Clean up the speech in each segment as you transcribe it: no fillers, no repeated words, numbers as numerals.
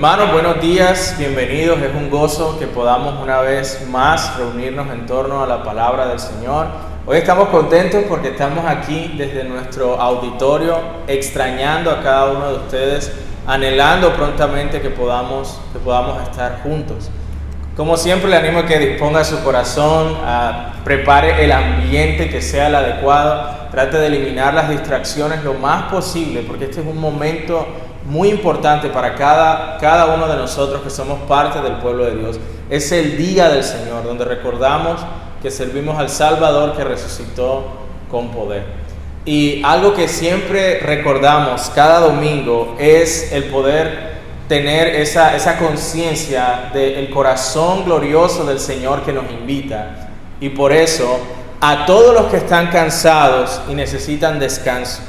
Hermanos, buenos días, bienvenidos. Es un gozo que podamos una vez más reunirnos en torno a la palabra del Señor. Hoy estamos contentos porque estamos aquí desde nuestro auditorio, extrañando a cada uno de ustedes, anhelando prontamente que podamos estar juntos. Como siempre, le animo a que disponga su corazón, prepare el ambiente que sea el adecuado, trate de eliminar las distracciones lo más posible, porque este es un momento muy importante para cada uno de nosotros que somos parte del pueblo de Dios. Es el día del Señor, donde recordamos que servimos al Salvador que resucitó con poder. Y algo que siempre recordamos cada domingo es el poder tener esa conciencia del corazón glorioso del Señor que nos invita. Y por eso, a todos los que están cansados y necesitan descanso,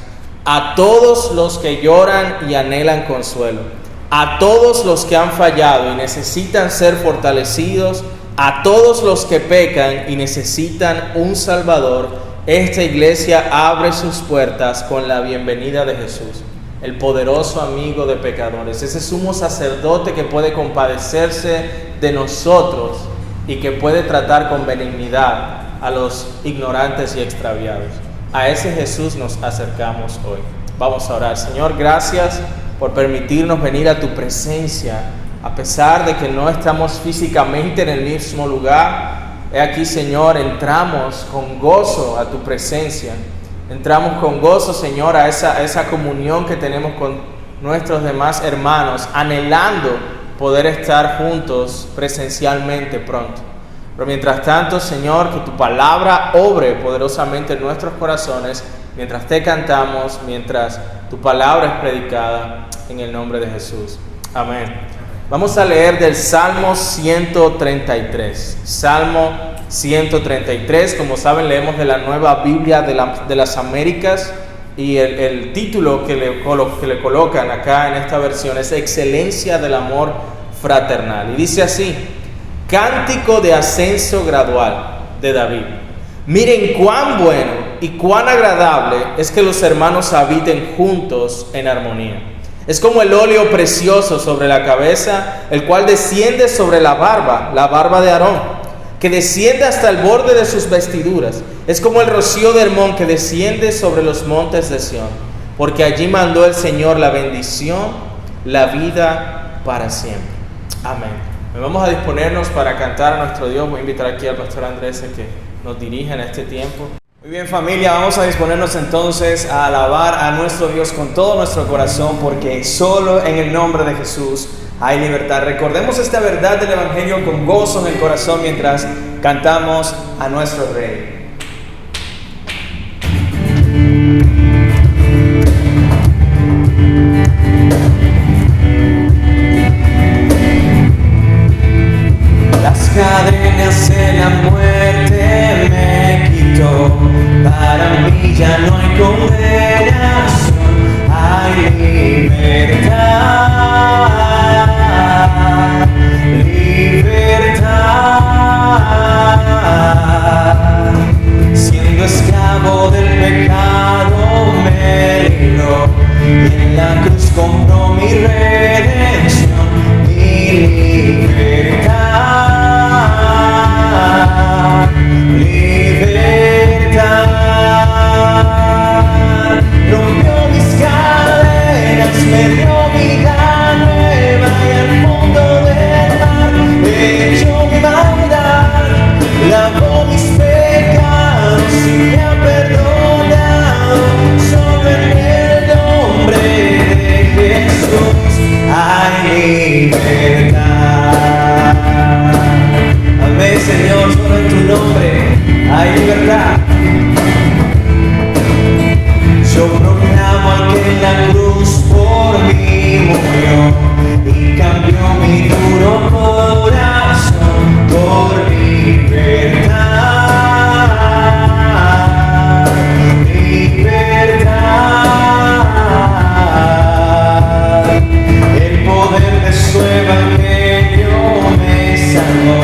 a todos los que lloran y anhelan consuelo, a todos los que han fallado y necesitan ser fortalecidos, a todos los que pecan y necesitan un Salvador, esta iglesia abre sus puertas con la bienvenida de Jesús, el poderoso amigo de pecadores, ese sumo sacerdote que puede compadecerse de nosotros y que puede tratar con benignidad a los ignorantes y extraviados. A ese Jesús nos acercamos hoy. Vamos a orar. Señor, gracias por permitirnos venir a tu presencia, a pesar de que no estamos físicamente en el mismo lugar. He aquí, Señor, entramos con gozo a tu presencia. Entramos con gozo, Señor, a esa comunión que tenemos con nuestros demás hermanos, anhelando poder estar juntos presencialmente pronto. Pero mientras tanto, Señor, que tu palabra obre poderosamente en nuestros corazones, mientras te cantamos, mientras tu palabra es predicada, en el nombre de Jesús. Amén. Vamos a leer del Salmo 133. Salmo 133, como saben, leemos de la Nueva Biblia de las Américas, y el título que le colocan acá en esta versión es Excelencia del Amor Fraternal. Y dice así: Cántico de ascenso gradual de David. Miren cuán bueno y cuán agradable es que los hermanos habiten juntos en armonía. Es como el óleo precioso sobre la cabeza, el cual desciende sobre la barba de Aarón, que desciende hasta el borde de sus vestiduras. Es como el rocío de Hermón que desciende sobre los montes de Sión, porque allí mandó el Señor la bendición, la vida para siempre. Amén. Vamos a disponernos para cantar a nuestro Dios. Voy a invitar aquí al pastor Andrés a que nos dirija en este tiempo. Muy bien, familia, vamos a disponernos entonces a alabar a nuestro Dios con todo nuestro corazón, porque solo en el nombre de Jesús hay libertad. Recordemos esta verdad del Evangelio con gozo en el corazón mientras cantamos a nuestro Rey. Cadenas de la muerte me quitó, para mí ya no hay condenación, hay libertad, libertad. Siendo esclavo del pecado me libró, y en la cruz compró mi redención, mi libertad. Libertad, rompió mis cadenas, me dio vida nueva, y al fondo del mar echó mi maldad, lavó mis pecados y me ha perdonado. Solo en el nombre de Jesús hay libertad. Amén, Señor, solo en tu nombre hay libertad. Yo proclamo al que en la cruz por mí murió y cambió mi duro corazón por libertad, libertad. El poder de su evangelio me salvó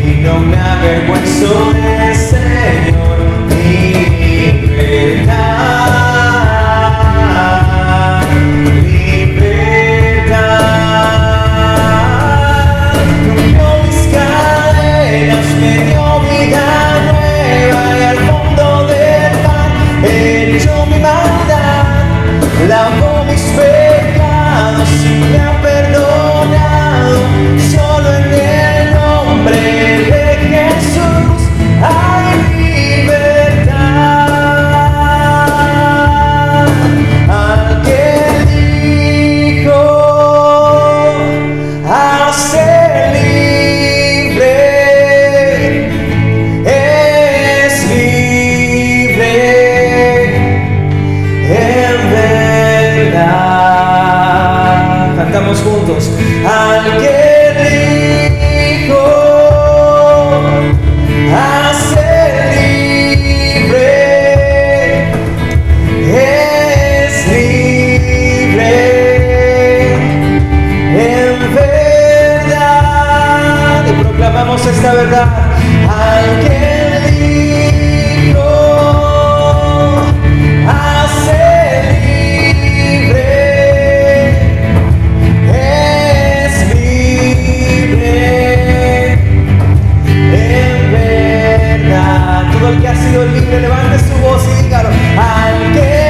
y no me avergüenzo del Señor, mi libertad, libertad. proclamamos esta verdad. Al que dijo, hace libre, es libre, en verdad. Todo el que ha sido libre, levante su voz y dígalo. Al que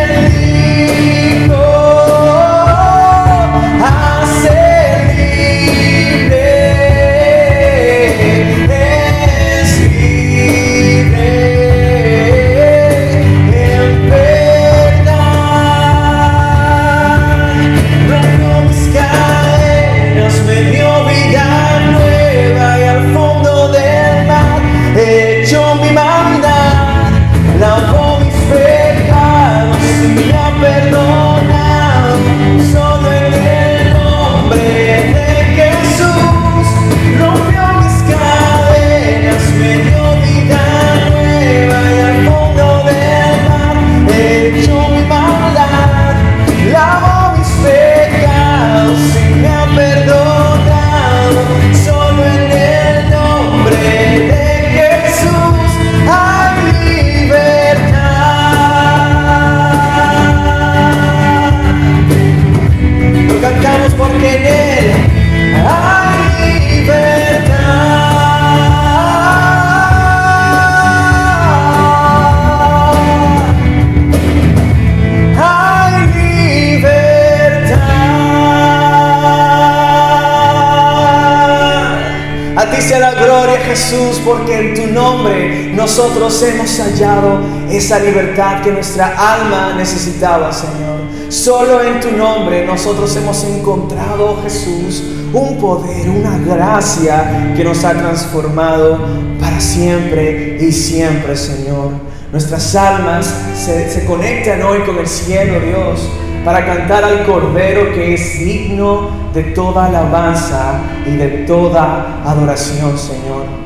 Jesús, porque en tu nombre nosotros hemos hallado esa libertad que nuestra alma necesitaba, Señor. Solo en tu nombre nosotros hemos encontrado, Jesús, un poder, una gracia que nos ha transformado para siempre y siempre, Señor. Nuestras almas se conectan hoy con el cielo, Dios, para cantar al Cordero que es digno de toda alabanza y de toda adoración, Señor.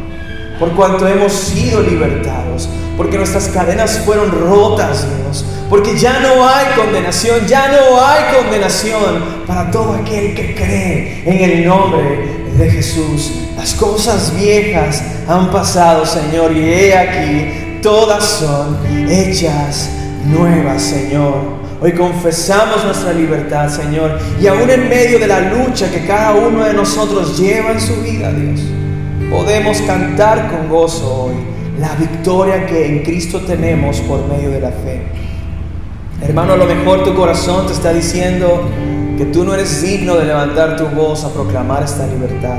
Por cuanto hemos sido libertados, porque nuestras cadenas fueron rotas, Dios, porque ya no hay condenación para todo aquel que cree en el nombre de Jesús. Las cosas viejas han pasado, Señor, y he aquí, todas son hechas nuevas, Señor. Hoy confesamos nuestra libertad, Señor, y aún en medio de la lucha que cada uno de nosotros lleva en su vida, Dios, podemos cantar con gozo hoy la victoria que en Cristo tenemos por medio de la fe. Hermano, a lo mejor tu corazón te está diciendo que tú no eres digno de levantar tu voz a proclamar esta libertad.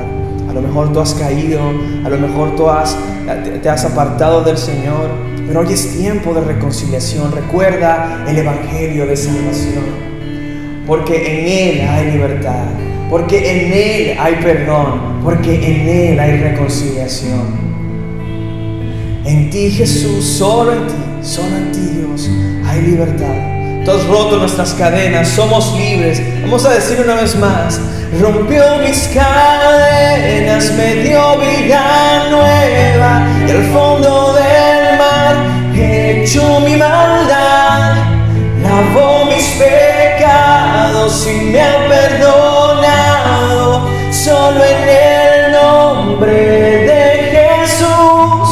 A lo mejor tú has caído, a lo mejor te has apartado del Señor, pero hoy es tiempo de reconciliación. Recuerda el Evangelio de salvación, porque en Él hay libertad, porque en Él hay perdón, porque en Él hay reconciliación. En ti, Jesús, solo en ti, Dios, hay libertad. Tú has roto nuestras cadenas, somos libres. Vamos a decir una vez más: rompió mis cadenas, me dio vida nueva, y al fondo del mar echó mi maldad, lavó mis pecados y me ha perdonado. Solo en el nombre de Jesús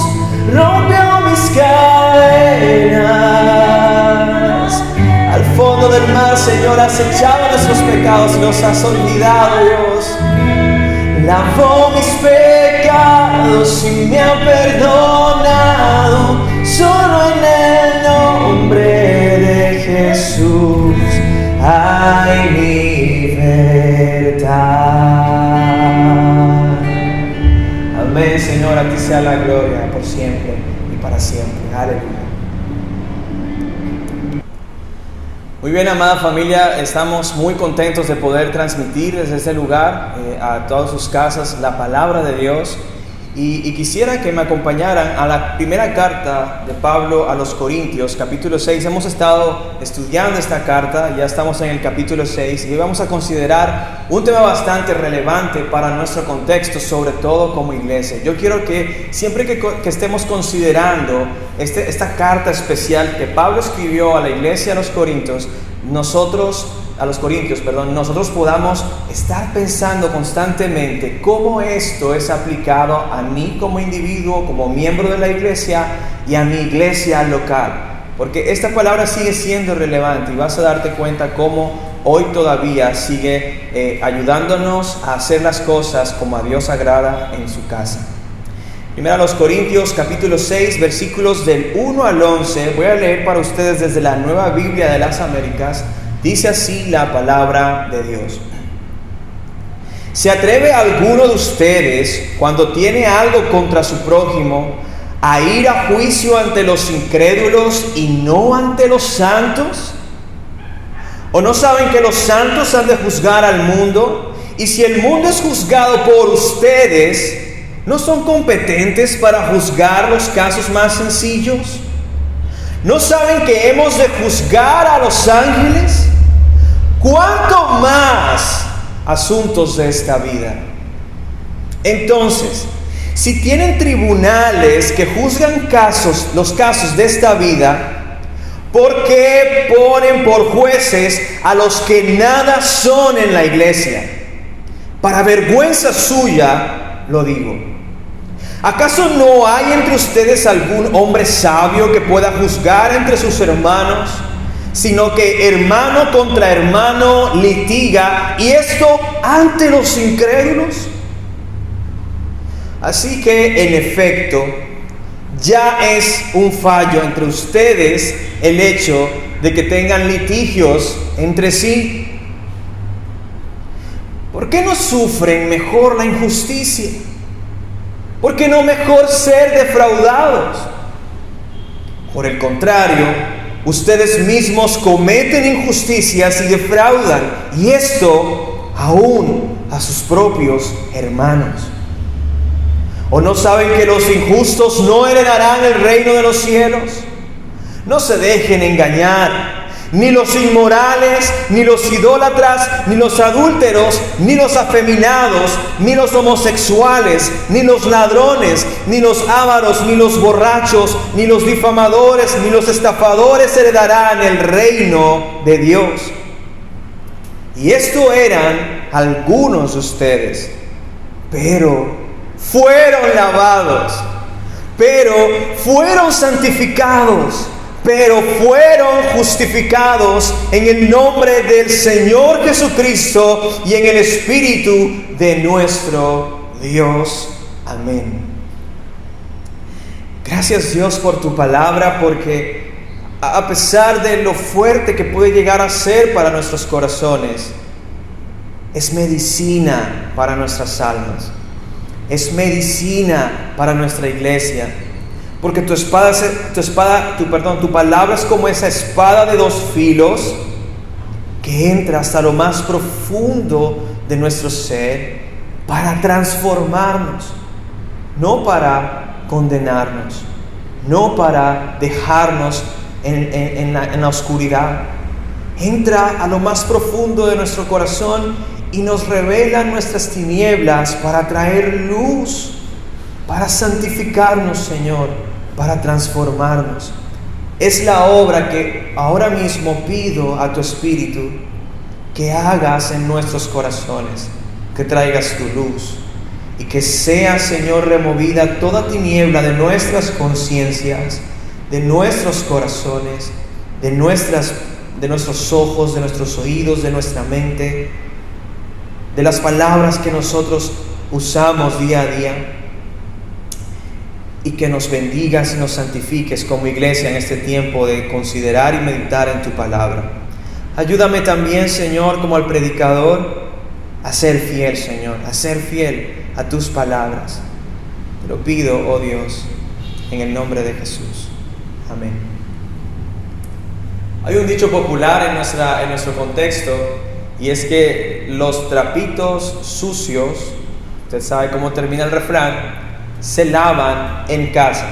rompió mis cadenas. Al fondo del mar, Señor, has echado nuestros pecados y nos has olvidado, Dios. Lavó mis pecados y me ha perdonado. Solo en el nombre de Jesús hay libertad. Amén, Señor, a ti sea la gloria por siempre y para siempre. Aleluya. Muy bien, amada familia, estamos muy contentos de poder transmitir desde este lugar a todas sus casas la palabra de Dios. Y quisiera que me acompañaran a la primera carta de Pablo a los Corintios, capítulo 6. Hemos estado estudiando esta carta, ya estamos en el capítulo 6 y hoy vamos a considerar un tema bastante relevante para nuestro contexto, sobre todo como iglesia. Yo quiero que siempre que estemos considerando esta carta especial que Pablo escribió a la iglesia de los Corintios, nosotros los Corintios, nosotros podamos estar pensando constantemente cómo esto es aplicado a mí como individuo, como miembro de la iglesia y a mi iglesia local. Porque esta palabra sigue siendo relevante y vas a darte cuenta cómo hoy todavía sigue ayudándonos a hacer las cosas como a Dios agrada en su casa. Primero a los Corintios capítulo 6 versículos del 1 al 11. Voy a leer para ustedes desde la Nueva Biblia de las Américas. Dice así la palabra de Dios. ¿Se atreve alguno de ustedes, cuando tiene algo contra su prójimo, a ir a juicio ante los incrédulos y no ante los santos? ¿O no saben que los santos han de juzgar al mundo? Y si el mundo es juzgado por ustedes, ¿no son competentes para juzgar los casos más sencillos? ¿No saben que hemos de juzgar a los ángeles? ¿Cuánto más asuntos de esta vida? Entonces, si tienen tribunales que juzgan los casos de esta vida, ¿por qué ponen por jueces a los que nada son en la iglesia? Para vergüenza suya lo digo. ¿Acaso no hay entre ustedes algún hombre sabio que pueda juzgar entre sus hermanos, sino que hermano contra hermano litiga, y esto ante los incrédulos? Así que, en efecto, ya es un fallo entre ustedes el hecho de que tengan litigios entre sí. ¿Por qué no sufren mejor la injusticia? ¿Por qué no mejor ser defraudados? Por el contrario, ustedes mismos cometen injusticias y defraudan, y esto aún a sus propios hermanos. ¿O no saben que los injustos no heredarán el reino de los cielos? No se dejen engañar. Ni los inmorales, ni los idólatras, ni los adúlteros, ni los afeminados, ni los homosexuales, ni los ladrones, ni los ávaros, ni los borrachos, ni los difamadores, ni los estafadores heredarán el reino de Dios. Y esto eran algunos de ustedes, pero fueron lavados, pero fueron santificados, pero fueron justificados en el nombre del Señor Jesucristo y en el Espíritu de nuestro Dios. Amén. Gracias, Dios, por tu palabra, porque a pesar de lo fuerte que puede llegar a ser para nuestros corazones, es medicina para nuestras almas, es medicina para nuestra iglesia. Porque tu palabra es como esa espada de dos filos que entra hasta lo más profundo de nuestro ser para transformarnos, no para condenarnos, no para dejarnos en la oscuridad. Entra a lo más profundo de nuestro corazón y nos revela nuestras tinieblas para traer luz, para santificarnos, Señor, para transformarnos. Es la obra que ahora mismo pido a tu Espíritu que hagas en nuestros corazones, que traigas tu luz y que sea, Señor, removida toda tiniebla de nuestras conciencias, de nuestros corazones, de nuestros ojos, de nuestros oídos, de nuestra mente, de las palabras que nosotros usamos día a día. Y que nos bendigas y nos santifiques como iglesia en este tiempo de considerar y meditar en tu palabra. Ayúdame también, Señor, como al predicador, a ser fiel, Señor, a ser fiel a tus palabras. Te lo pido, oh Dios, en el nombre de Jesús. Amén. Hay un dicho popular en nuestro contexto, y es que los trapitos sucios, usted sabe cómo termina el refrán, se lavan en casa.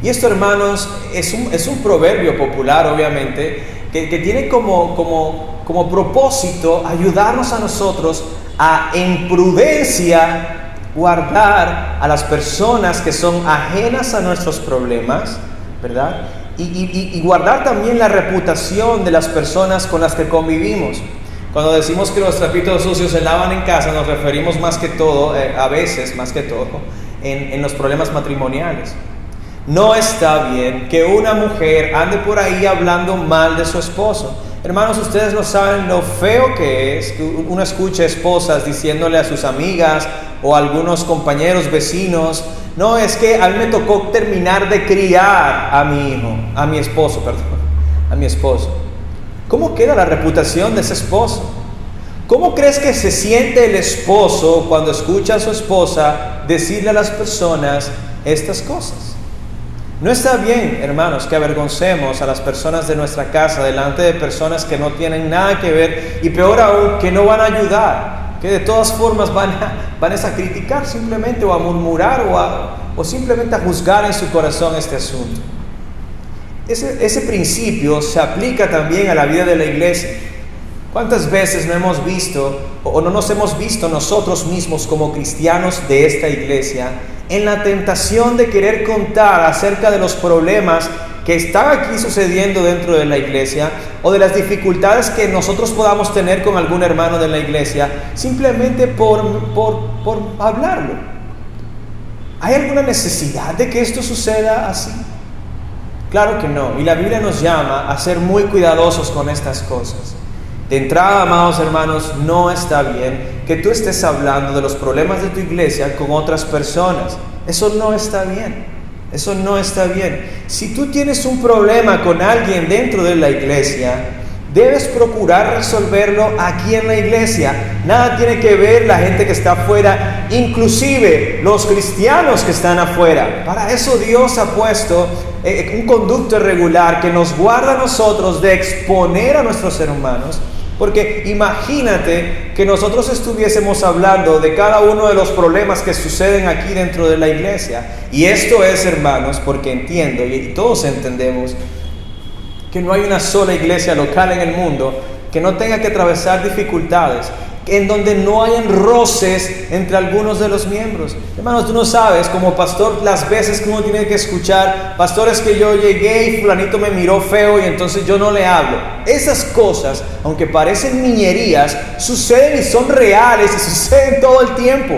Y esto, hermanos, es un proverbio popular, obviamente, que tiene como propósito ayudarnos a nosotros a, en prudencia, guardar a las personas que son ajenas a nuestros problemas, ¿verdad? Y guardar también la reputación de las personas con las que convivimos. Cuando decimos que los trapitos sucios se lavan en casa, nos referimos más que todo, a veces más que todo, en los problemas matrimoniales. No está bien que una mujer ande por ahí hablando mal de su esposo. Hermanos, ustedes no saben lo feo que es que uno escuche esposas diciéndole a sus amigas o a algunos compañeros, vecinos: no, es que a mí me tocó terminar de criar a mi hijo, a mi esposo. ¿Cómo queda la reputación de ese esposo? ¿Cómo crees que se siente el esposo cuando escucha a su esposa decirle a las personas estas cosas? No está bien, hermanos, que avergoncemos a las personas de nuestra casa delante de personas que no tienen nada que ver, y peor aún, que no van a ayudar, que de todas formas van a criticar simplemente, o a murmurar, o simplemente a juzgar en su corazón este asunto. Ese principio se aplica también a la vida de la iglesia. ¿Cuántas veces no hemos visto o no nos hemos visto nosotros mismos como cristianos de esta iglesia en la tentación de querer contar acerca de los problemas que están aquí sucediendo dentro de la iglesia, o de las dificultades que nosotros podamos tener con algún hermano de la iglesia, simplemente por hablarlo? ¿Hay alguna necesidad de que esto suceda así? Claro que no, y la Biblia nos llama a ser muy cuidadosos con estas cosas. De entrada, amados hermanos, no está bien que tú estés hablando de los problemas de tu iglesia con otras personas. Eso no está bien. Eso no está bien. Si tú tienes un problema con alguien dentro de la iglesia, debes procurar resolverlo aquí en la iglesia. Nada tiene que ver la gente que está afuera, inclusive los cristianos que están afuera. Para eso Dios ha puesto un conducto regular que nos guarda a nosotros de exponer a nuestros hermanos. Porque imagínate que nosotros estuviésemos hablando de cada uno de los problemas que suceden aquí dentro de la iglesia. Y esto es, hermanos, porque entiendo, y todos entendemos, que no hay una sola iglesia local en el mundo que no tenga que atravesar dificultades, en donde no hayan roces entre algunos de los miembros. Hermanos, tú no sabes, como pastor, las veces que uno tiene que escuchar: pastores, que yo llegué y fulanito me miró feo y entonces yo no le hablo. Esas cosas, aunque parecen niñerías, suceden y son reales y suceden todo el tiempo.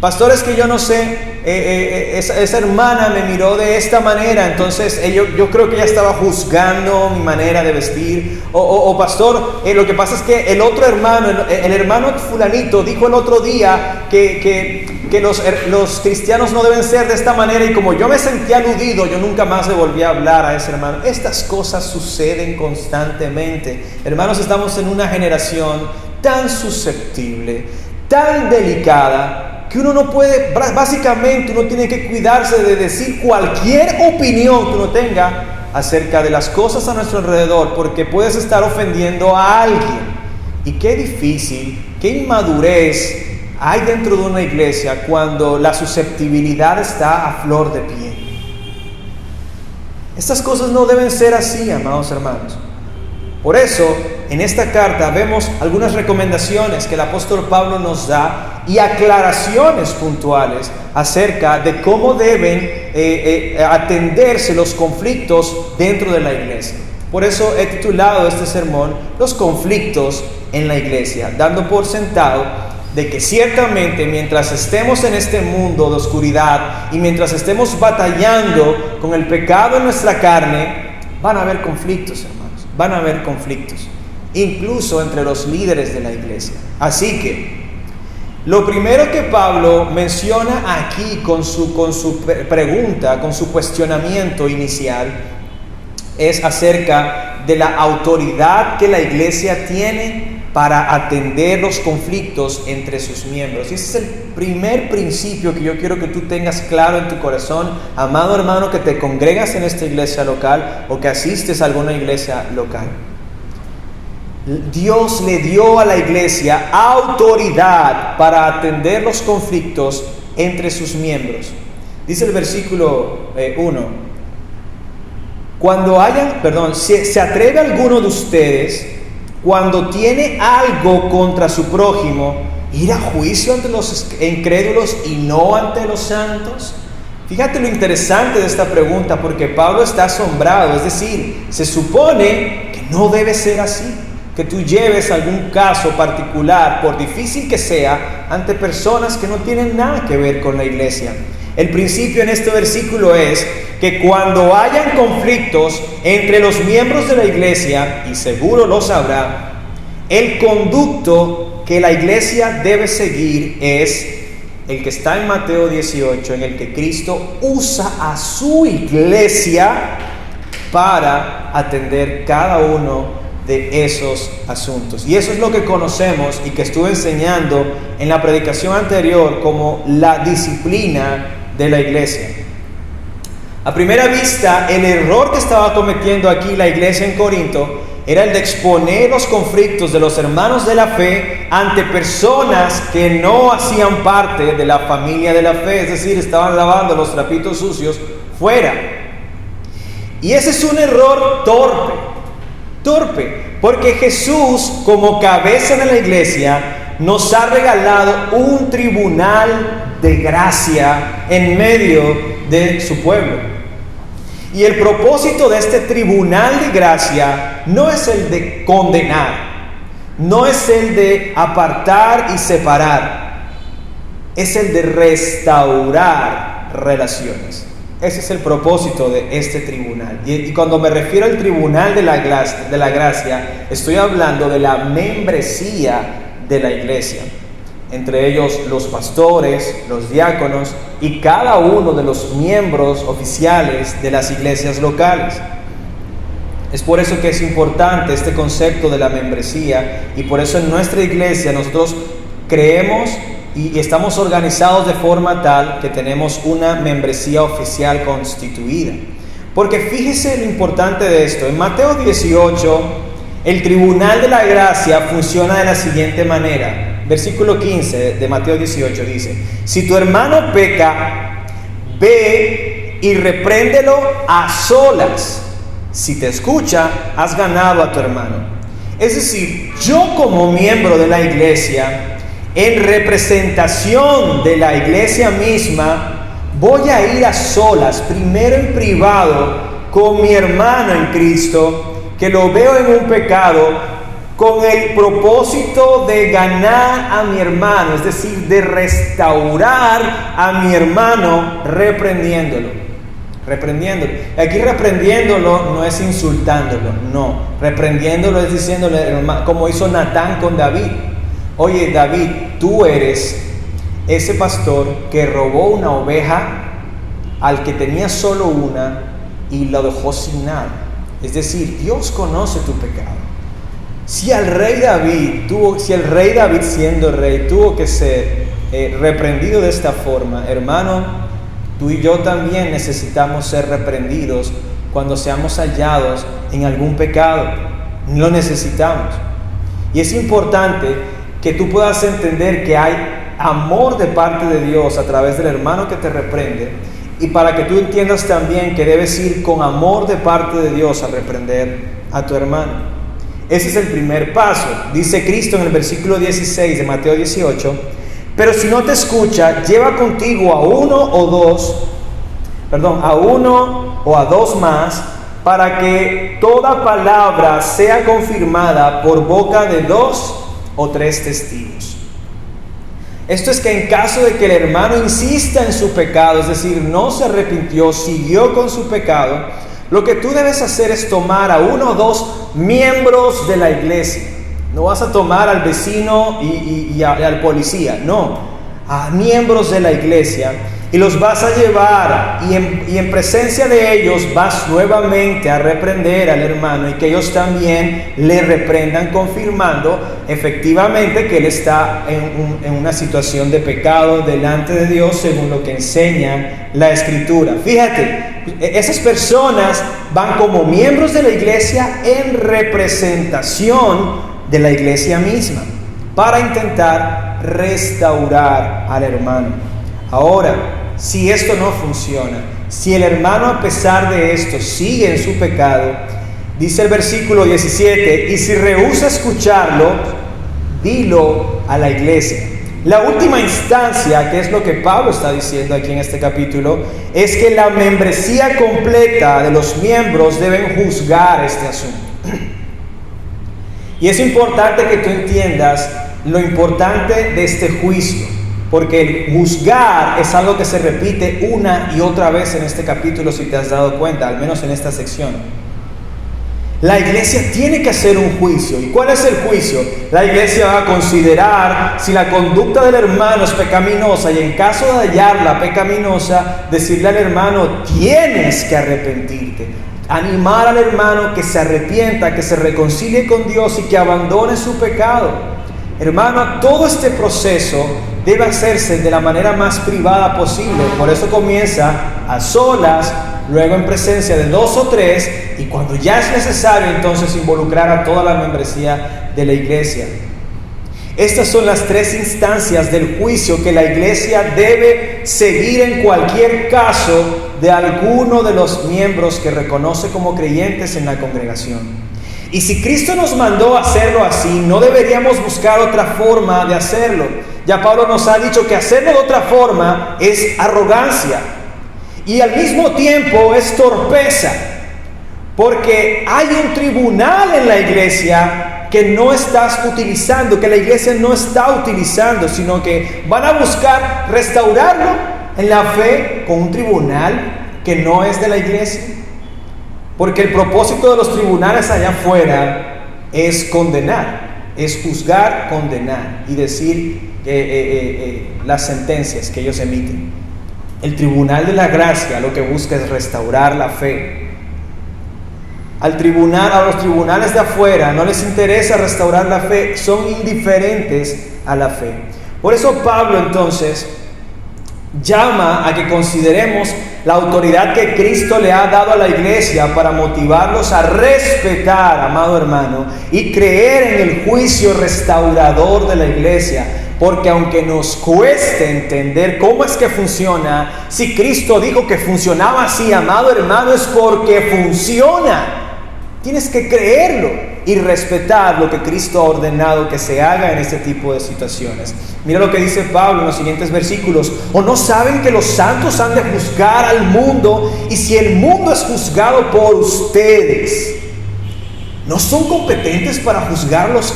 Pastores, que yo no sé, esa hermana me miró de esta manera, entonces yo creo que ella estaba juzgando mi manera de vestir. O pastor, lo que pasa es que el otro hermano, el hermano fulanito, dijo el otro día que los cristianos no deben ser de esta manera, y como yo me sentí aludido, yo nunca más le volví a hablar a ese hermano. Estas cosas suceden constantemente. Hermanos, estamos en una generación tan susceptible, tan delicada, que uno no puede, básicamente uno tiene que cuidarse de decir cualquier opinión que uno tenga acerca de las cosas a nuestro alrededor, porque puedes estar ofendiendo a alguien. Y qué difícil, qué inmadurez hay dentro de una iglesia cuando la susceptibilidad está a flor de piel. Estas cosas no deben ser así, amados hermanos. Por eso, en esta carta vemos algunas recomendaciones que el apóstol Pablo nos da y aclaraciones puntuales acerca de cómo deben atenderse los conflictos dentro de la iglesia. Por eso he titulado este sermón "Los conflictos en la iglesia", dando por sentado de que ciertamente mientras estemos en este mundo de oscuridad y mientras estemos batallando con el pecado en nuestra carne, van a haber conflictos, hermanos. Van a haber conflictos, incluso entre los líderes de la iglesia. Así que, lo primero que Pablo menciona aquí con su pregunta, con su cuestionamiento inicial, es acerca de la autoridad que la iglesia tiene para atender los conflictos entre sus miembros. Y ese es el primer principio que yo quiero que tú tengas claro en tu corazón, amado hermano, que te congregas en esta iglesia local o que asistes a alguna iglesia local. Dios le dio a la iglesia autoridad para atender los conflictos entre sus miembros. Dice el versículo 1: si se atreve alguno de ustedes, cuando tiene algo contra su prójimo, ir a juicio ante los incrédulos y no ante los santos. Fíjate lo interesante de esta pregunta, porque Pablo está asombrado. Es decir, se supone que no debe ser así. que tú lleves algún caso particular, por difícil que sea, ante personas que no tienen nada que ver con la iglesia. El principio en este versículo es que cuando hayan conflictos entre los miembros de la iglesia, y seguro lo sabrá, el conducto que la iglesia debe seguir es el que está en Mateo 18, en el que Cristo usa a su iglesia para atender cada uno de esos asuntos. Y eso es lo que conocemos y que estuve enseñando en la predicación anterior como la disciplina de la iglesia. A primera vista, el error que estaba cometiendo aquí la iglesia en Corinto era el de exponer los conflictos de los hermanos de la fe ante personas que no hacían parte de la familia de la fe, es decir, estaban lavando los trapitos sucios fuera. Y ese es un error torpe, porque Jesús, como cabeza de la iglesia, nos ha regalado un tribunal de gracia en medio de su pueblo. Y el propósito de este tribunal de gracia no es el de condenar, no es el de apartar y separar, es el de restaurar relaciones. Ese es el propósito de este tribunal. Y cuando me refiero al tribunal de la gracia, estoy hablando de la membresía de la iglesia. Entre ellos los pastores, los diáconos y cada uno de los miembros oficiales de las iglesias locales. Es por eso que es importante este concepto de la membresía, y por eso en nuestra iglesia nosotros creemos y estamos organizados de forma tal que tenemos una membresía oficial constituida. Porque fíjese lo importante de esto. En Mateo 18, el tribunal de la gracia funciona de la siguiente manera. Versículo 15 de Mateo 18 dice: si tu hermano peca, ve y repréndelo a solas. Si te escucha, has ganado a tu hermano. Es decir, yo como miembro de la iglesia, en representación de la iglesia misma, voy a ir a solas, primero en privado, con mi hermano en Cristo, que lo veo en un pecado, con el propósito de ganar a mi hermano, es decir, de restaurar a mi hermano reprendiéndolo. Y aquí reprendiéndolo no es insultándolo, no. Reprendiéndolo es diciéndole, como hizo Natán con David: oye David, tú eres ese pastor que robó una oveja al que tenía solo una y lo dejó sin nada. Es decir, Dios conoce tu pecado. Si el rey David siendo rey tuvo que ser reprendido de esta forma, hermano, tú y yo también necesitamos ser reprendidos cuando seamos hallados en algún pecado. Lo necesitamos. Y es importante que tú puedas entender que hay amor de parte de Dios a través del hermano que te reprende, y para que tú entiendas también que debes ir con amor de parte de Dios a reprender a tu hermano. Ese es el primer paso. Dice Cristo en el versículo 16 de Mateo 18: pero si no te escucha, lleva contigo a uno o a dos más, para que toda palabra sea confirmada por boca de 2 o 3 testigos. Esto es que en caso de que el hermano insista en su pecado, es decir, no se arrepintió, siguió con su pecado, lo que tú debes hacer es tomar a 1 o 2 miembros de la iglesia. No vas a tomar al vecino y al policía, no, a miembros de la iglesia, y los vas a llevar, y en presencia de ellos vas nuevamente a reprender al hermano, y que ellos también le reprendan, confirmando efectivamente que él está en una situación de pecado delante de Dios, según lo que enseña la Escritura. Fíjate, esas personas van como miembros de la iglesia en representación de la iglesia misma, para intentar restaurar al hermano. Ahora, si esto no funciona, si el hermano a pesar de esto sigue en su pecado, dice el versículo 17: y si rehúsa escucharlo, dilo a la iglesia. La última instancia, que es lo que Pablo está diciendo aquí en este capítulo, es que la membresía completa de los miembros deben juzgar este asunto. Y es importante que tú entiendas lo importante de este juicio, porque el juzgar es algo que se repite una y otra vez en este capítulo, si te has dado cuenta, al menos en esta sección. La iglesia tiene que hacer un juicio. ¿Y cuál es el juicio? La iglesia va a considerar si la conducta del hermano es pecaminosa, y en caso de hallarla pecaminosa, decirle al hermano: tienes que arrepentirte. Animar al hermano que se arrepienta, que se reconcilie con Dios y que abandone su pecado. Hermano, todo este proceso debe hacerse de la manera más privada posible. Por eso comienza a solas, luego en presencia de 2 o 3, y cuando ya es necesario, entonces involucrar a toda la membresía de la iglesia. Estas son las 3 instancias del juicio que la iglesia debe seguir en cualquier caso de alguno de los miembros que reconoce como creyentes en la congregación. Y si Cristo nos mandó a hacerlo así, no deberíamos buscar otra forma de hacerlo. Ya Pablo nos ha dicho que hacerlo de otra forma es arrogancia y al mismo tiempo es torpeza, porque hay un tribunal en la iglesia que no estás utilizando, que la iglesia no está utilizando, sino que van a buscar restaurarlo en la fe con un tribunal que no es de la iglesia. Porque el propósito de los tribunales allá afuera es condenar, es juzgar, condenar y decir las sentencias que ellos emiten. El tribunal de la gracia lo que busca es restaurar la fe. A los tribunales de afuera no les interesa restaurar la fe, son indiferentes a la fe. Por eso Pablo entonces llama a que consideremos la autoridad que Cristo le ha dado a la iglesia para motivarlos a respetar, amado hermano, y creer en el juicio restaurador de la iglesia. Porque aunque nos cueste entender cómo es que funciona, si Cristo dijo que funcionaba así, amado hermano, es porque funciona. Tienes que creerlo y respetar lo que Cristo ha ordenado que se haga en este tipo de situaciones. Mira lo que dice Pablo en los siguientes versículos. ¿O no saben que los santos han de juzgar al mundo? Y si el mundo es juzgado por ustedes, ¿no son competentes para juzgar los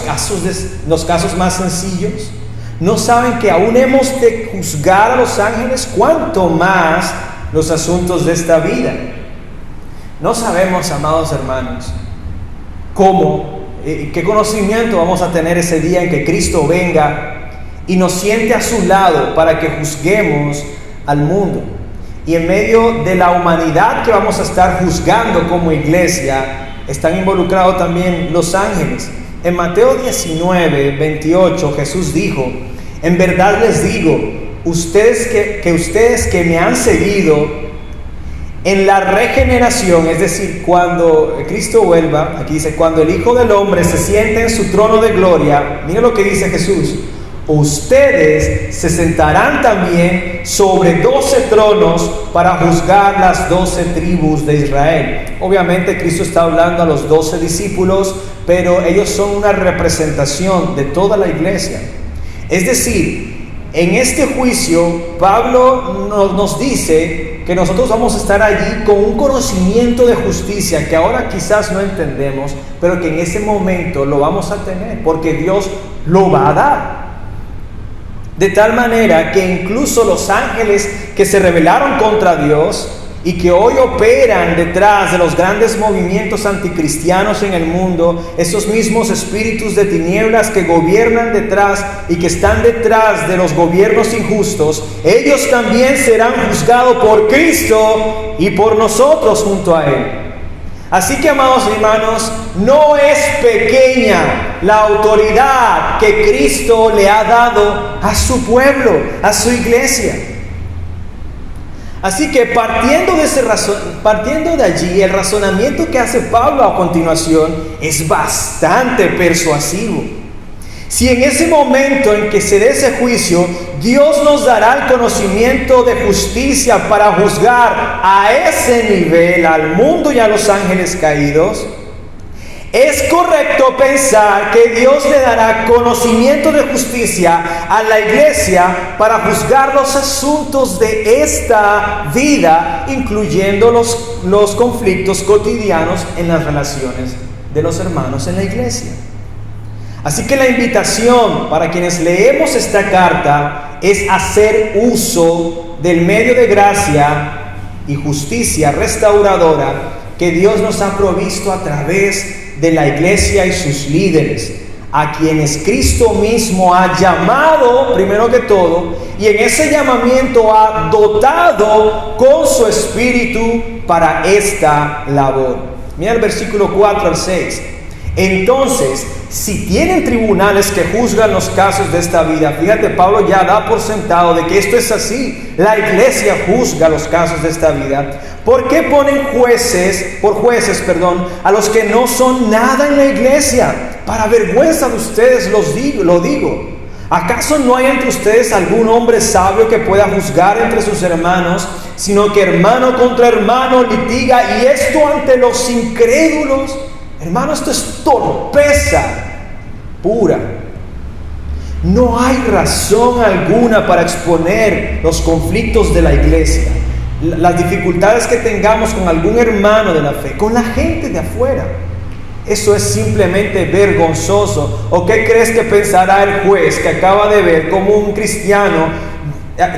casos más sencillos? ¿No saben que aún hemos de juzgar a los ángeles? ¿Cuánto más los asuntos de esta vida? No sabemos, amados hermanos, qué conocimiento vamos a tener ese día en que Cristo venga y nos siente a su lado para que juzguemos al mundo. Y en medio de la humanidad que vamos a estar juzgando como iglesia, están involucrados también los ángeles. En Mateo 19, 28, Jesús dijo: en verdad les digo, ustedes que me han seguido, en la regeneración, es decir, cuando Cristo vuelva, aquí dice, cuando el Hijo del Hombre se siente en su trono de gloria, mira lo que dice Jesús: ustedes se sentarán también sobre 12 tronos para juzgar las 12 tribus de Israel. Obviamente Cristo está hablando a los 12 discípulos, pero ellos son una representación de toda la iglesia. Es decir, en este juicio, Pablo nos dice que nosotros vamos a estar allí con un conocimiento de justicia que ahora quizás no entendemos, pero que en ese momento lo vamos a tener, porque Dios lo va a dar. De tal manera que incluso los ángeles que se rebelaron contra Dios y que hoy operan detrás de los grandes movimientos anticristianos en el mundo, esos mismos espíritus de tinieblas que gobiernan detrás y que están detrás de los gobiernos injustos, ellos también serán juzgados por Cristo y por nosotros junto a Él. Así que, amados hermanos, no es pequeña la autoridad que Cristo le ha dado a su pueblo, a su iglesia. Así que partiendo de allí, el razonamiento que hace Pablo a continuación es bastante persuasivo. Si en ese momento en que se dé ese juicio, Dios nos dará el conocimiento de justicia para juzgar a ese nivel al mundo y a los ángeles caídos, es correcto pensar que Dios le dará conocimiento de justicia a la iglesia para juzgar los asuntos de esta vida, incluyendo los conflictos cotidianos en las relaciones de los hermanos en la iglesia. Así que la invitación para quienes leemos esta carta es hacer uso del medio de gracia y justicia restauradora que Dios nos ha provisto a través de la iglesia y sus líderes, a quienes Cristo mismo ha llamado primero que todo, y en ese llamamiento ha dotado con su espíritu para esta labor. Mira el versículo 4 al 6. Entonces, si tienen tribunales que juzgan los casos de esta vida, fíjate, Pablo ya da por sentado de que esto es así. La iglesia juzga los casos de esta vida. ¿Por qué ponen por jueces, a los que no son nada en la iglesia? Para vergüenza de ustedes lo digo. ¿Acaso no hay entre ustedes algún hombre sabio que pueda juzgar entre sus hermanos, sino que hermano contra hermano litiga, y esto ante los incrédulos? Hermano, esto es torpeza pura. No hay razón alguna para exponer los conflictos de la iglesia, las dificultades que tengamos con algún hermano de la fe, con la gente de afuera. Eso es simplemente vergonzoso. ¿O qué crees que pensará el juez que acaba de ver cómo un cristiano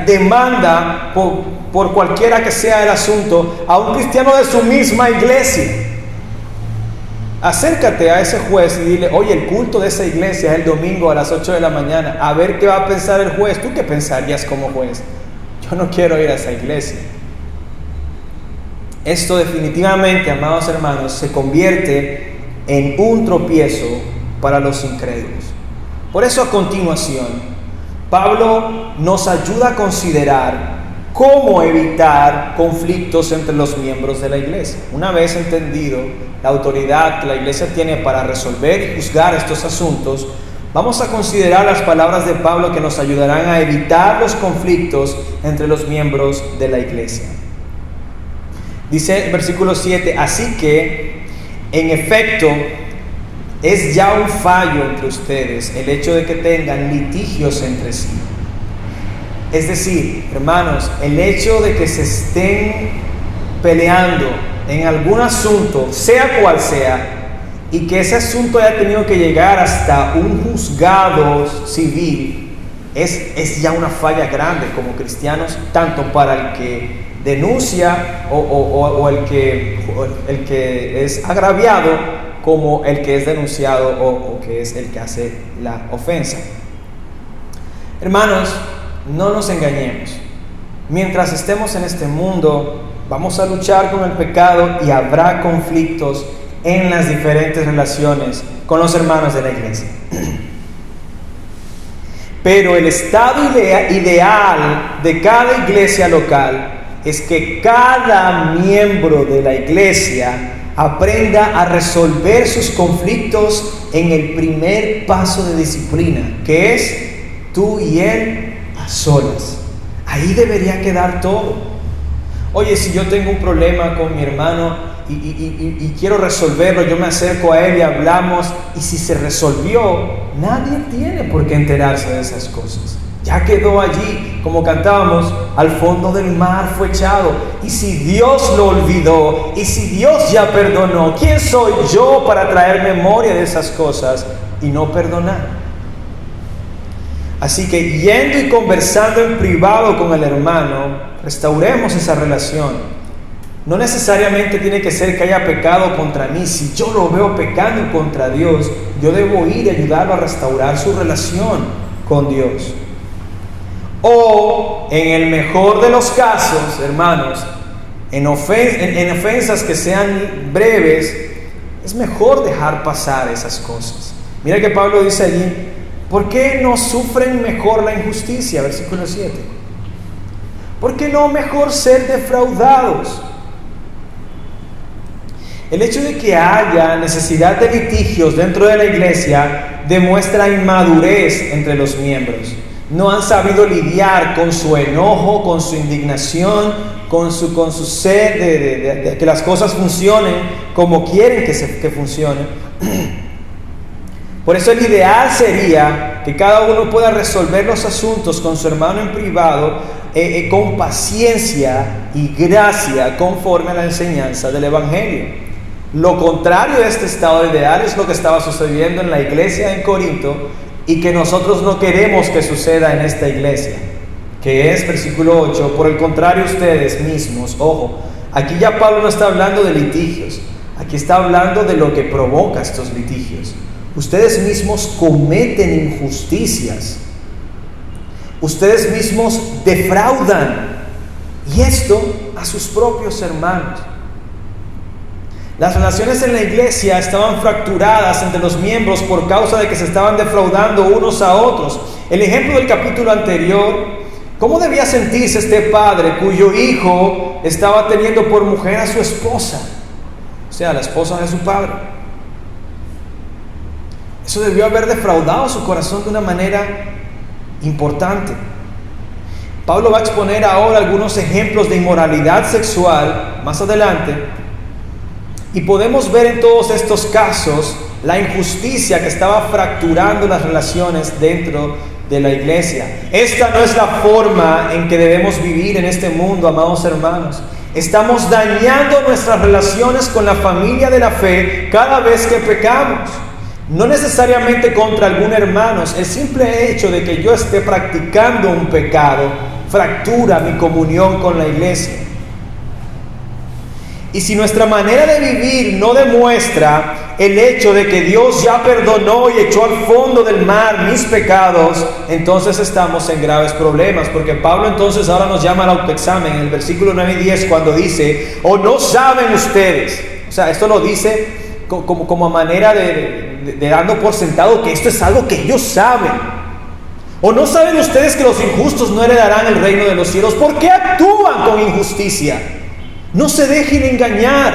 demanda por cualquiera que sea el asunto a un cristiano de su misma iglesia? Acércate a ese juez y dile: oye, el culto de esa iglesia es el domingo a las 8 de la mañana. A ver qué va a pensar el juez. ¿Tú qué pensarías como juez? Yo no quiero ir a esa iglesia. Esto definitivamente, amados hermanos, se convierte en un tropiezo para los incrédulos. Por eso, a continuación, Pablo nos ayuda a considerar cómo evitar conflictos entre los miembros de la iglesia. Una vez entendido la autoridad que la iglesia tiene para resolver y juzgar estos asuntos, vamos a considerar las palabras de Pablo que nos ayudarán a evitar los conflictos entre los miembros de la iglesia. Dice el versículo 7: así que, en efecto, es ya un fallo entre ustedes el hecho de que tengan litigios entre sí. Es decir, hermanos, el hecho de que se estén peleando en algún asunto, sea cual sea, y que ese asunto haya tenido que llegar hasta un juzgado civil, es ya una falla grande como cristianos, tanto para el que denuncia o el que es agraviado, como el que es denunciado o que es el que hace la ofensa. Hermanos, no nos engañemos. Mientras estemos en este mundo, vamos a luchar con el pecado y habrá conflictos en las diferentes relaciones con los hermanos de la iglesia. Pero el estado ideal de cada iglesia local es que cada miembro de la iglesia aprenda a resolver sus conflictos en el primer paso de disciplina, que es tú y él a solas. Ahí debería quedar todo. Oye, si yo tengo un problema con mi hermano y quiero resolverlo, yo me acerco a él y hablamos, y si se resolvió, nadie tiene por qué enterarse de esas cosas. Ya quedó allí, como cantábamos, al fondo del mar fue echado. Y si Dios lo olvidó, y si Dios ya perdonó, ¿quién soy yo para traer memoria de esas cosas y no perdonar? Así que, yendo y conversando en privado con el hermano, restauremos esa relación. No necesariamente tiene que ser que haya pecado contra mí. Si yo lo veo pecando contra Dios, yo debo ir y ayudarlo a restaurar su relación con Dios. O, en el mejor de los casos, hermanos, en ofensas que sean breves, es mejor dejar pasar esas cosas. Mira que Pablo dice allí: ¿por qué no sufren mejor la injusticia? Versículo 7. ¿Por qué no mejor ser defraudados? El hecho de que haya necesidad de litigios dentro de la iglesia demuestra inmadurez entre los miembros. No han sabido lidiar con su enojo, con su indignación, con su sed de que las cosas funcionen como quieren que funcionen. Por eso el ideal sería que cada uno pueda resolver los asuntos con su hermano en privado, con paciencia y gracia, conforme a la enseñanza del Evangelio. Lo contrario de este estado ideal es lo que estaba sucediendo en la iglesia en Corinto y que nosotros no queremos que suceda en esta iglesia, que es versículo 8, por el contrario ustedes mismos, ojo, aquí ya Pablo no está hablando de litigios, aquí está hablando de lo que provoca estos litigios. Ustedes mismos cometen injusticias, ustedes mismos defraudan, y esto a sus propios hermanos. Las relaciones en la iglesia estaban fracturadas entre los miembros por causa de que se estaban defraudando unos a otros. El ejemplo del capítulo anterior, ¿cómo debía sentirse este padre cuyo hijo estaba teniendo por mujer a su esposa? O sea, la esposa de su padre. Eso debió haber defraudado su corazón de una manera importante. Pablo va a exponer ahora algunos ejemplos de inmoralidad sexual más adelante. Y podemos ver en todos estos casos la injusticia que estaba fracturando las relaciones dentro de la iglesia. Esta no es la forma en que debemos vivir en este mundo, amados hermanos. Estamos dañando nuestras relaciones con la familia de la fe cada vez que pecamos. No necesariamente contra algún hermano. El simple hecho de que yo esté practicando un pecado fractura mi comunión con la iglesia. Y si nuestra manera de vivir no demuestra el hecho de que Dios ya perdonó y echó al fondo del mar mis pecados, entonces estamos en graves problemas, porque Pablo entonces ahora nos llama al autoexamen en el versículo 9 y 10 cuando dice, ¿o no saben ustedes? O sea, esto lo dice como a manera de dando por sentado que esto es algo que ellos saben. ¿O no saben ustedes que los injustos no heredarán el reino de los cielos? ¿Por qué actúan con injusticia? No se dejen engañar,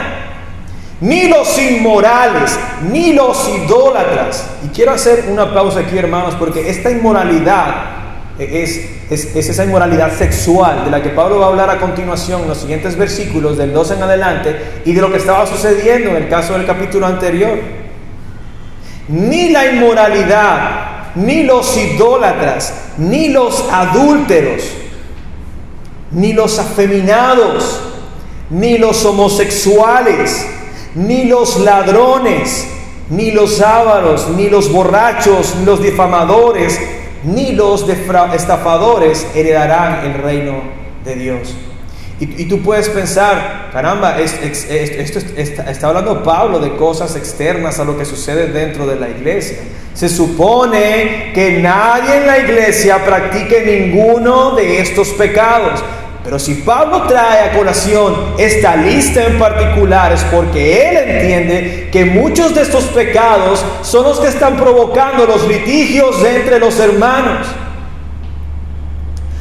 ni los inmorales, ni los idólatras. Y quiero hacer una pausa aquí, hermanos, porque esta inmoralidad es esa inmoralidad sexual de la que Pablo va a hablar a continuación en los siguientes versículos, del 2 en adelante, y de lo que estaba sucediendo en el caso del capítulo anterior. Ni la inmoralidad, ni los idólatras, ni los adúlteros, ni los afeminados, ni los homosexuales, ni los ladrones, ni los ávaros, ni los borrachos, ni los difamadores, ni los estafadores heredarán el reino de Dios. Y tú puedes pensar, caramba, esto está hablando Pablo de cosas externas a lo que sucede dentro de la iglesia. Se supone que nadie en la iglesia practique ninguno de estos pecados. Pero si Pablo trae a colación esta lista en particular es porque él entiende que muchos de estos pecados son los que están provocando los litigios entre los hermanos.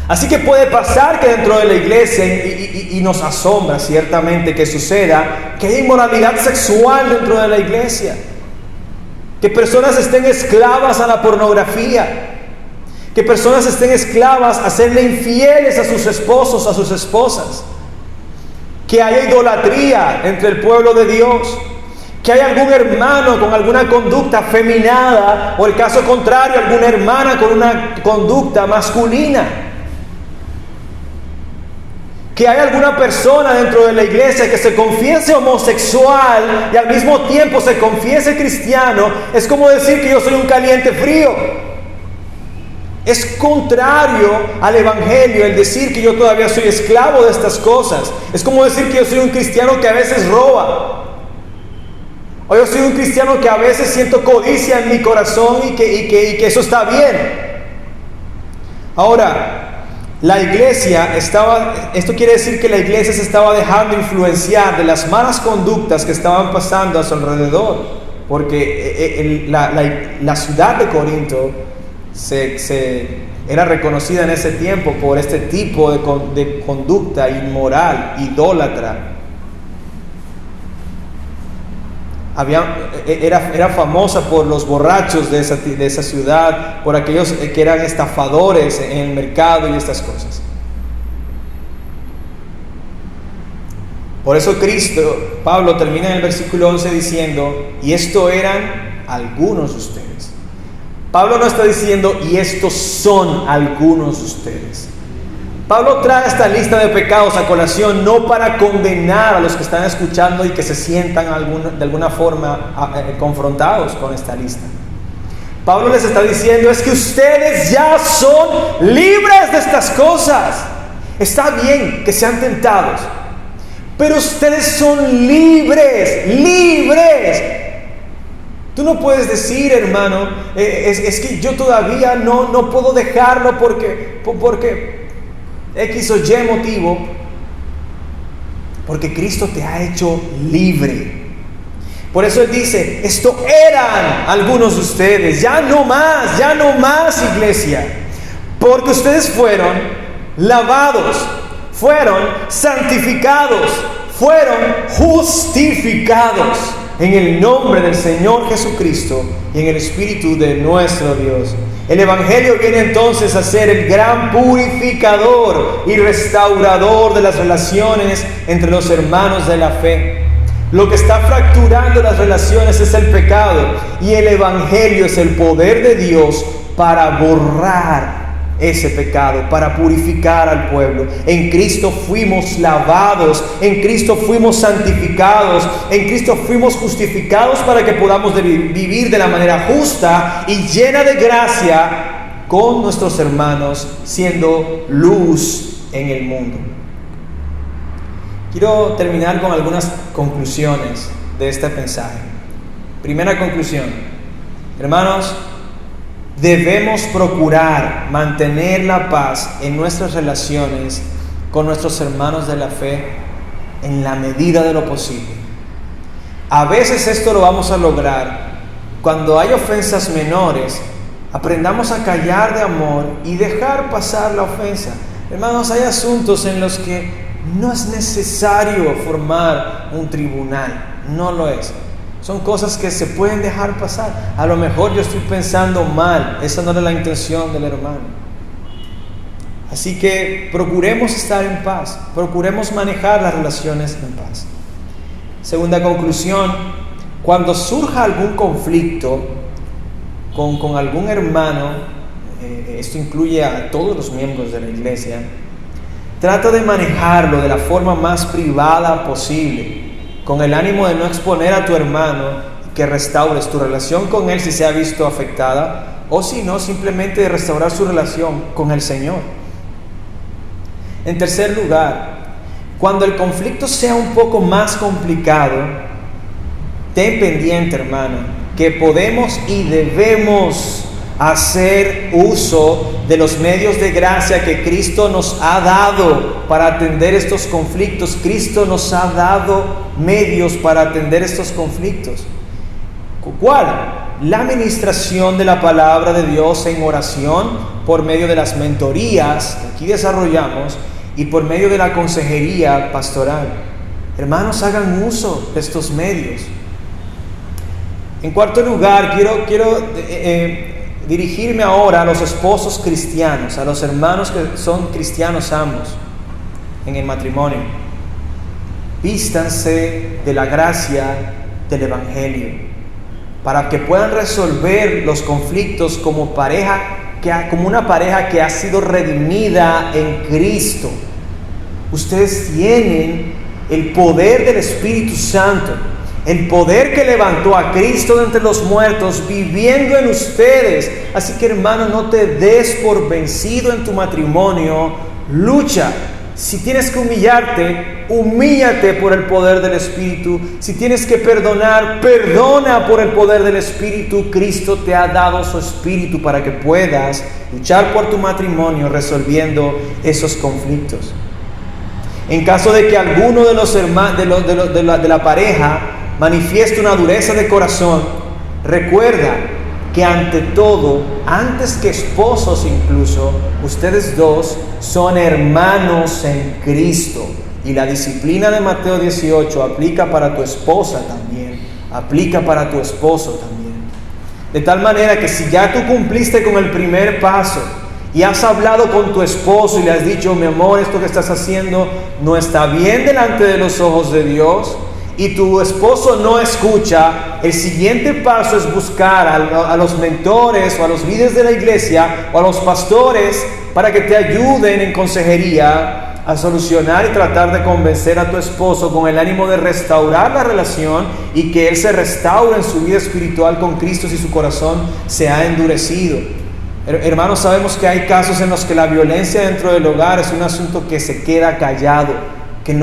Así que puede pasar que dentro de la iglesia, y nos asombra ciertamente que suceda, que hay inmoralidad sexual dentro de la iglesia, que personas estén esclavas a la pornografía, que personas estén esclavas a serle infieles a sus esposos, a sus esposas, que haya idolatría entre el pueblo de Dios, que haya algún hermano con alguna conducta afeminada, o el caso contrario, alguna hermana con una conducta masculina, que haya alguna persona dentro de la iglesia que se confiese homosexual y al mismo tiempo se confiese cristiano. Es como decir que yo soy un caliente frío. Es contrario al evangelio el decir que yo todavía soy esclavo de estas cosas. Es como decir que yo soy un cristiano que a veces roba, o yo soy un cristiano que a veces siento codicia en mi corazón y que eso está bien. Ahora, la iglesia esto quiere decir que la iglesia se estaba dejando influenciar de las malas conductas que estaban pasando a su alrededor, porque la ciudad de Corinto era reconocida en ese tiempo por este tipo de conducta inmoral, idólatra. Era famosa por los borrachos de esa ciudad, por aquellos que eran estafadores en el mercado y estas cosas. Por eso Pablo termina en el versículo 11 diciendo, y esto eran algunos de ustedes. Pablo no está diciendo, y estos son algunos de ustedes. Pablo trae esta lista de pecados a colación no para condenar a los que están escuchando y que se sientan de alguna forma confrontados con esta lista. Pablo les está diciendo es que ustedes ya son libres de estas cosas. Está bien que sean tentados, pero ustedes son libres. Tú no puedes decir, hermano, es que yo todavía no puedo dejarlo porque X o Y motivo, porque Cristo te ha hecho libre. Por eso Él dice, esto eran algunos de ustedes, ya no más, iglesia, porque ustedes fueron lavados, fueron santificados, fueron justificados en el nombre del Señor Jesucristo y en el Espíritu de nuestro Dios. El Evangelio viene entonces a ser el gran purificador y restaurador de las relaciones entre los hermanos de la fe. Lo que está fracturando las relaciones es el pecado, y el Evangelio es el poder de Dios para borrar ese pecado, para purificar al pueblo. En Cristo fuimos lavados, en Cristo fuimos santificados, en Cristo fuimos justificados para que podamos vivir de la manera justa y llena de gracia con nuestros hermanos, siendo luz en el mundo. Quiero terminar con algunas conclusiones de este mensaje. Primera conclusión, hermanos, debemos procurar mantener la paz en nuestras relaciones con nuestros hermanos de la fe en la medida de lo posible. A veces esto lo vamos a lograr cuando hay ofensas menores. Aprendamos a callar de amor y dejar pasar la ofensa. Hermanos, hay asuntos en los que no es necesario formar un tribunal, no lo es. Son cosas que se pueden dejar pasar. A lo mejor yo estoy pensando mal, esa no era la intención del hermano. Así que procuremos estar en paz, procuremos manejar las relaciones en paz. Segunda conclusión, cuando surja algún conflicto con algún hermano, esto incluye a todos los miembros de la iglesia, trata de manejarlo de la forma más privada posible, con el ánimo de no exponer a tu hermano, que restaures tu relación con él si se ha visto afectada, o si no, simplemente de restaurar su relación con el Señor. En tercer lugar, cuando el conflicto sea un poco más complicado, ten pendiente, hermano, que podemos y debemos hacer uso de los medios de gracia que Cristo nos ha dado para atender estos conflictos. Cristo nos ha dado medios para atender estos conflictos. ¿Cuál? La administración de la palabra de Dios en oración por medio de las mentorías que aquí desarrollamos y por medio de la consejería pastoral. Hermanos, hagan uso de estos medios. En cuarto lugar, quiero dirigirme ahora a los esposos cristianos, a los hermanos que son cristianos ambos en el matrimonio. Vístanse de la gracia del Evangelio para que puedan resolver los conflictos como una pareja que ha sido redimida en Cristo. Ustedes tienen el poder del Espíritu Santo, el poder que levantó a Cristo de entre los muertos viviendo en ustedes. Así que, hermano, no te des por vencido en tu matrimonio. Lucha. Si tienes que humillarte, humíllate por el poder del Espíritu. Si tienes que perdonar, perdona por el poder del Espíritu. Cristo te ha dado su Espíritu para que puedas luchar por tu matrimonio resolviendo esos conflictos. En caso de que alguno de los hermanos de la pareja manifieste una dureza de corazón, recuerda que ante todo, antes que esposos incluso, ustedes dos son hermanos en Cristo. Y la disciplina de Mateo 18 aplica para tu esposa también, aplica para tu esposo también. De tal manera que si ya tú cumpliste con el primer paso y has hablado con tu esposo y le has dicho, mi amor, esto que estás haciendo no está bien delante de los ojos de Dios, y tu esposo no escucha, el siguiente paso es buscar a los mentores o a los líderes de la iglesia o a los pastores para que te ayuden en consejería a solucionar y tratar de convencer a tu esposo con el ánimo de restaurar la relación y que él se restaure en su vida espiritual con Cristo si su corazón se ha endurecido. Hermanos, sabemos que hay casos en los que la violencia dentro del hogar es un asunto que se queda callado, que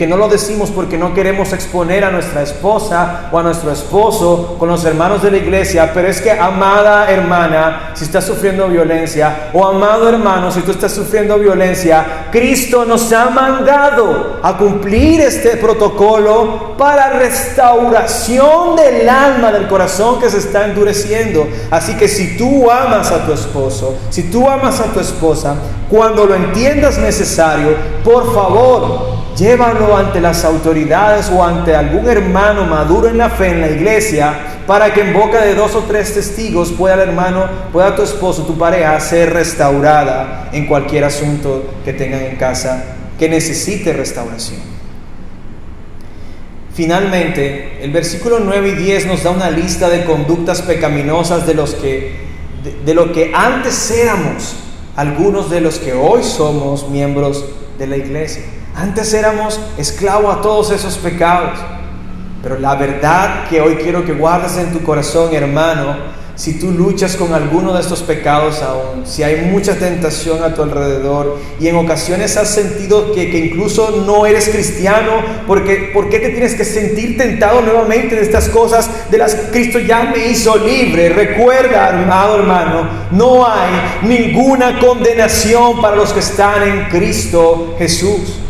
no lo decimos porque no queremos exponer a nuestra esposa o a nuestro esposo con los hermanos de la iglesia, pero es que, amada hermana, si estás sufriendo violencia, o amado hermano, si tú estás sufriendo violencia, Cristo nos ha mandado a cumplir este protocolo para restauración del alma, del corazón que se está endureciendo. Así que si tú amas a tu esposo, si tú amas a tu esposa, cuando lo entiendas necesario, por favor, llévalo ante las autoridades o ante algún hermano maduro en la fe en la iglesia, para que en boca de 2 o 3 testigos pueda tu esposo, tu pareja, ser restaurada en cualquier asunto que tengan en casa que necesite restauración. Finalmente, el versículo 9 y 10 nos da una lista de conductas pecaminosas de lo que antes éramos algunos de los que hoy somos miembros de la iglesia. Antes éramos esclavos a todos esos pecados. Pero la verdad que hoy quiero que guardes en tu corazón, hermano, si tú luchas con alguno de estos pecados aún, si hay mucha tentación a tu alrededor y en ocasiones has sentido que incluso no eres cristiano, ¿por qué te tienes que sentir tentado nuevamente de estas cosas de las que Cristo ya me hizo libre? Recuerda, amado hermano, no hay ninguna condenación para los que están en Cristo Jesús.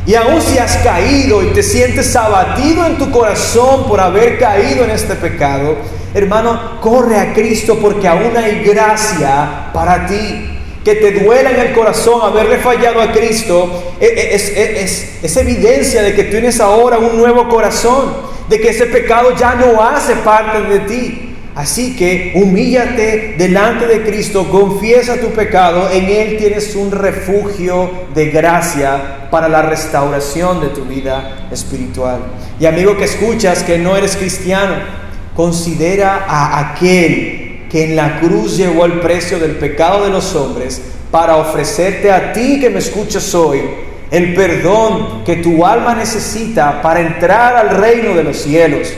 Y aún si has caído y te sientes abatido en tu corazón por haber caído en este pecado, hermano, corre a Cristo porque aún hay gracia para ti. Que te duela en el corazón haberle fallado a Cristo es evidencia de que tienes ahora un nuevo corazón, de que ese pecado ya no hace parte de ti. Así que humíllate delante de Cristo, confiesa tu pecado, en Él tienes un refugio de gracia para la restauración de tu vida espiritual. Y amigo que escuchas que no eres cristiano, considera a aquel que en la cruz llevó el precio del pecado de los hombres para ofrecerte a ti que me escuchas hoy el perdón que tu alma necesita para entrar al reino de los cielos.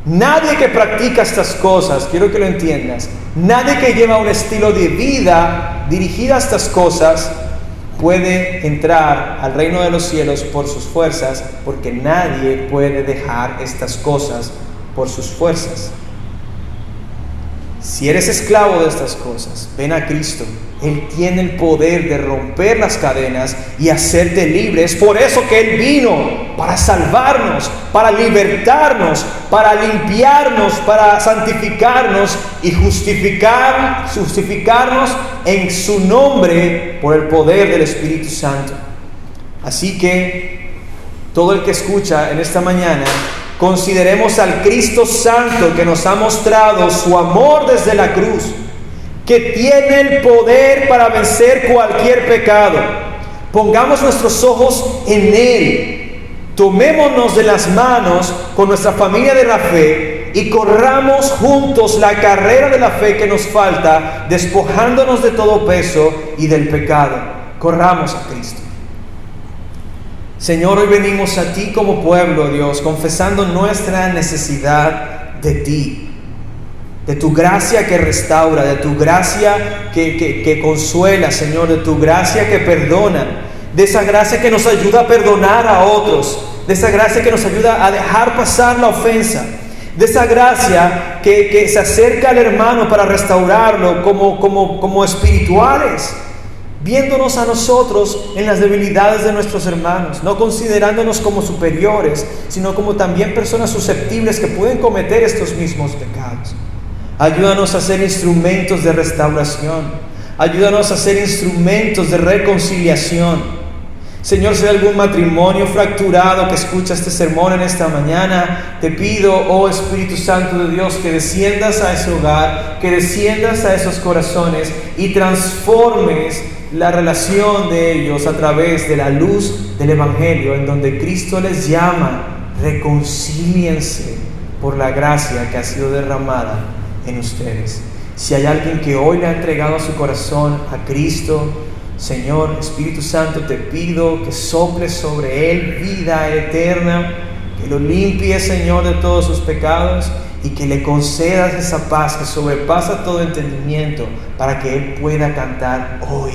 Nadie que practica estas cosas, quiero que lo entiendas, nadie que lleva un estilo de vida dirigida a estas cosas puede entrar al reino de los cielos por sus fuerzas, porque nadie puede dejar estas cosas por sus fuerzas. Si eres esclavo de estas cosas, ven a Cristo. Él tiene el poder de romper las cadenas y hacerte libre. Es por eso que Él vino, para salvarnos, para libertarnos, para limpiarnos, para santificarnos y justificarnos en su nombre por el poder del Espíritu Santo. Así que todo el que escucha en esta mañana, consideremos al Cristo Santo que nos ha mostrado su amor desde la cruz, que tiene el poder para vencer cualquier pecado. Pongamos nuestros ojos en Él, tomémonos de las manos con nuestra familia de la fe y corramos juntos la carrera de la fe que nos falta, despojándonos de todo peso y del pecado. Corramos a Cristo. Señor, hoy venimos a ti como pueblo, Dios, confesando nuestra necesidad de ti, de tu gracia que restaura, de tu gracia que consuela, Señor, de tu gracia que perdona, de esa gracia que nos ayuda a perdonar a otros, de esa gracia que nos ayuda a dejar pasar la ofensa, de esa gracia que se acerca al hermano para restaurarlo como espirituales, viéndonos a nosotros en las debilidades de nuestros hermanos, no considerándonos como superiores, sino como también personas susceptibles que pueden cometer estos mismos pecados. Ayúdanos a ser instrumentos de restauración, ayúdanos a ser instrumentos de reconciliación. Señor, si hay algún matrimonio fracturado que escucha este sermón en esta mañana, te pido, oh Espíritu Santo de Dios, que desciendas a ese hogar, que desciendas a esos corazones y transformes la relación de ellos a través de la luz del Evangelio, en donde Cristo les llama: reconcíliense por la gracia que ha sido derramada en ustedes. Si hay alguien que hoy le ha entregado su corazón a Cristo, Señor, Espíritu Santo, te pido que soples sobre él vida eterna, que lo limpies, Señor, de todos sus pecados y que le concedas esa paz que sobrepasa todo entendimiento para que él pueda cantar hoy.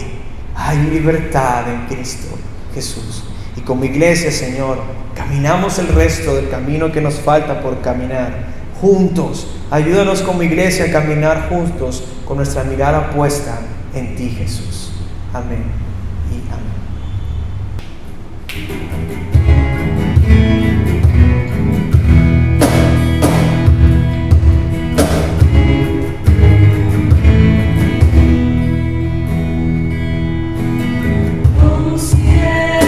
Hay libertad en Cristo Jesús. Y como iglesia, Señor, caminamos el resto del camino que nos falta por caminar juntos. Ayúdanos como iglesia a caminar juntos con nuestra mirada puesta en ti, Jesús. Amén y amén. Consciente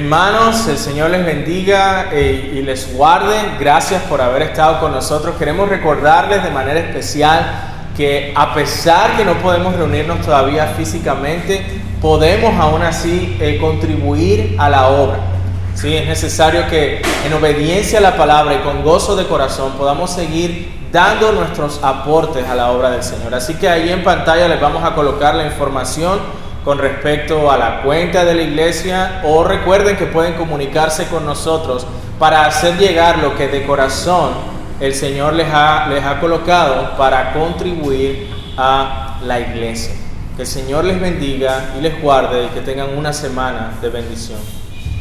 Hermanos, el Señor les bendiga y les guarde. Gracias por haber estado con nosotros. Queremos recordarles de manera especial que a pesar que no podemos reunirnos todavía físicamente, podemos aún así contribuir a la obra. Sí, es necesario que en obediencia a la palabra y con gozo de corazón podamos seguir dando nuestros aportes a la obra del Señor. Así que ahí en pantalla les vamos a colocar la información con respecto a la cuenta de la iglesia, o recuerden que pueden comunicarse con nosotros para hacer llegar lo que de corazón el Señor les ha colocado para contribuir a la iglesia. Que el Señor les bendiga y les guarde y que tengan una semana de bendición.